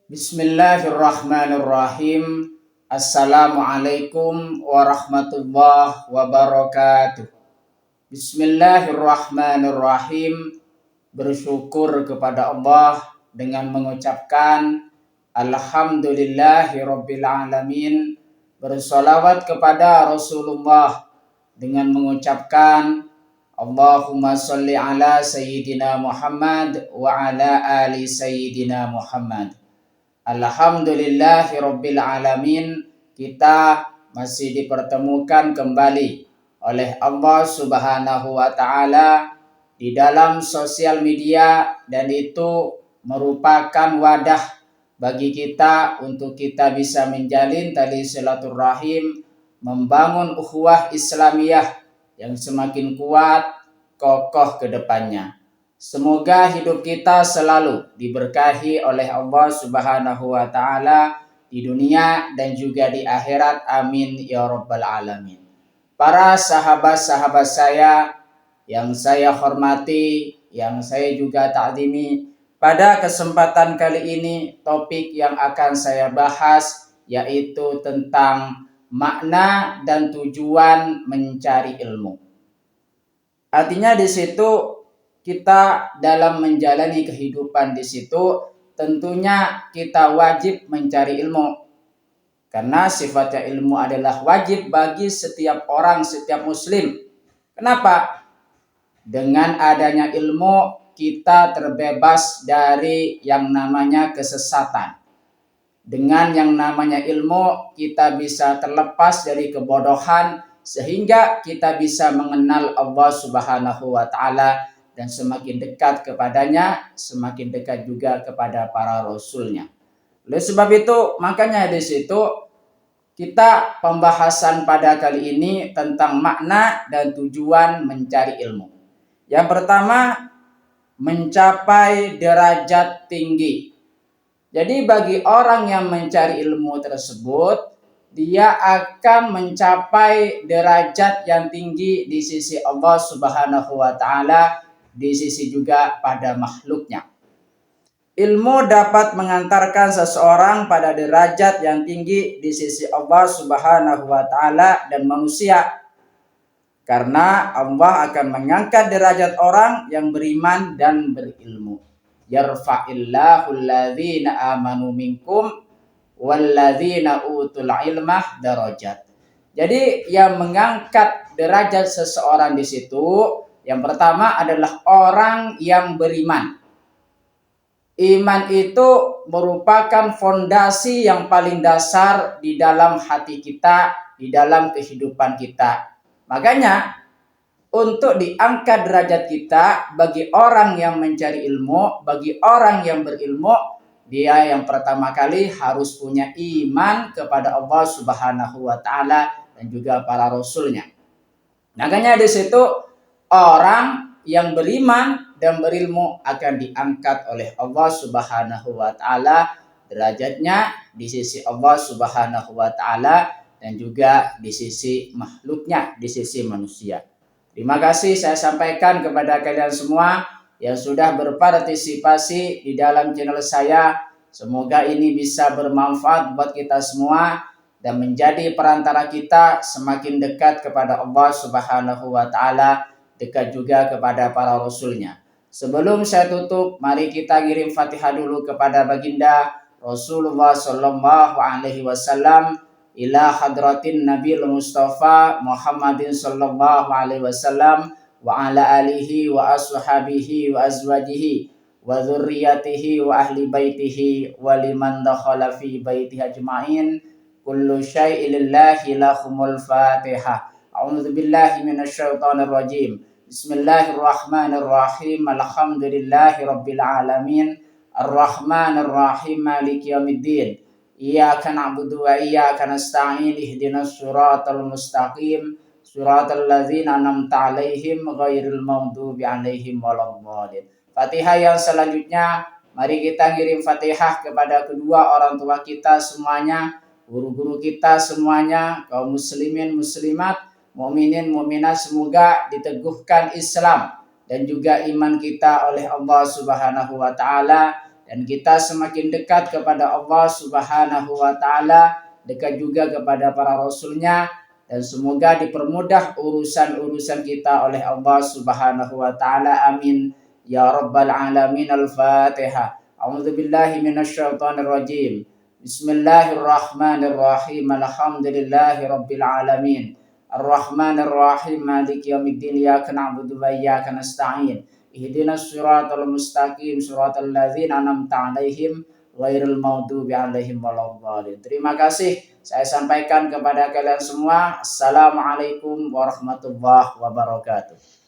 Bismillahirrahmanirrahim. Assalamualaikum warahmatullahi wabarakatuh. Bismillahirrahmanirrahim. Bersyukur kepada Allah dengan mengucapkan Alhamdulillahirabbil alamin. Bersolawat kepada Rasulullah dengan mengucapkan Allahumma sholli ala Sayyidina Muhammad wa ala ali Sayyidina Muhammad. Alhamdulillahirabbil alamin. Kita masih dipertemukan kembali oleh Allah Subhanahu wa taala di dalam sosial media, dan itu merupakan wadah bagi kita untuk kita bisa menjalin tali silaturahim, membangun ukhuwah Islamiyah yang semakin kuat, kokoh ke depannya. Semoga hidup kita selalu diberkahi oleh Allah Subhanahu wa taala di dunia dan juga di akhirat. Amin ya rabbal alamin. Para sahabat-sahabat saya yang saya hormati, yang saya juga ta'zimi, pada kesempatan kali ini topik yang akan saya bahas yaitu tentang makna dan tujuan mencari ilmu. Artinya di situ kita dalam menjalani kehidupan di situ tentunya kita wajib mencari ilmu. Karena sifatnya ilmu adalah wajib bagi setiap orang, setiap muslim. Kenapa? Dengan adanya ilmu kita terbebas dari yang namanya kesesatan. Dengan yang namanya ilmu kita bisa terlepas dari kebodohan sehingga kita bisa mengenal Allah Subhanahu wa taala, dan semakin dekat kepadanya, semakin dekat juga kepada para rasulnya. Oleh sebab itu, makanya di situ kita pembahasan pada kali ini tentang makna dan tujuan mencari ilmu. Yang pertama, mencapai derajat tinggi. Jadi bagi orang yang mencari ilmu tersebut, dia akan mencapai derajat yang tinggi di sisi Allah Subhanahu wa taala, di sisi juga pada makhluknya. Ilmu dapat mengantarkan seseorang pada derajat yang tinggi di sisi Allah Subhanahu wa taala dan manusia. Karena Allah akan mengangkat derajat orang yang beriman dan berilmu. Yarfa'illahu alladhina amanu minkum walladzina utul ilmah darajat. Jadi yang mengangkat derajat seseorang di situ, yang pertama adalah orang yang beriman. Iman itu merupakan fondasi yang paling dasar di dalam hati kita, di dalam kehidupan kita. Makanya untuk diangkat derajat kita, bagi orang yang mencari ilmu, bagi orang yang berilmu, dia yang pertama kali harus punya iman kepada Allah Subhanahu wa taala dan juga para rasulnya. Makanya di situ orang yang beriman dan berilmu akan diangkat oleh Allah Subhanahu wa taala derajatnya di sisi Allah Subhanahu wa taala dan juga di sisi makhluknya, di sisi manusia. Terima kasih saya sampaikan kepada kalian semua yang sudah berpartisipasi di dalam channel saya. Semoga ini bisa bermanfaat buat kita semua dan menjadi perantara kita semakin dekat kepada Allah Subhanahu wa taala, dekat juga kepada para rasulnya. Sebelum saya tutup, mari kita kirim Fatihah dulu kepada baginda Rasulullah sallallahu alaihi wasallam, ila hadratin Nabil Mustafa Muhammadin sallallahu alaihi wasallam wa ala alihi wa ashabihi wa azwajihi wa dzurriyyatihi wa ahli baitihi wa liman dakhala fi baitihi ajma'in. Kullu syai'in lillahi lahumul Fatihah. A'udzu billahi minasyaitonir rajim. Bismillahirrahmanirrahim. Alhamdulillahirabbil alamin. Arrahmanir rahim. Maliki yaumiddin. Iyyaka na'budu wa iyyaka nasta'in. Ihdinas siratal mustaqim. Siratal ladzina an'amta 'alaihim ghairil maghdubi 'alaihim waladdallin. Fatihah yang selanjutnya, mari kita ngirim Fatihah kepada kedua orang tua kita semuanya, guru-guru kita semuanya, kaum muslimin muslimat, mukminin mukminat, semoga diteguhkan Islam dan juga iman kita oleh Allah Subhanahu wa taala, dan kita semakin dekat kepada Allah Subhanahu wa taala, dekat juga kepada para rasulnya, dan semoga dipermudah urusan-urusan kita oleh Allah Subhanahu wa taala. Amin ya rabbal alamin. Al-Fatihah. A'udzubillahi minasyaitonir rajim. Bismillahirrahmanirrahim. Alhamdulillahi rabbil alamin. Ar-Rahmanir Rahim. Maliki yaumiddin. Iyyaka na'budu wa iyyaka nasta'in. Ihdinas siratal mustaqim. Siratal ladzina an'amta 'alaihim ghairil maghdubi 'alaihim waladdallin. Terima kasih saya sampaikan kepada kalian semua. Assalamualaikum warahmatullahi wabarakatuh.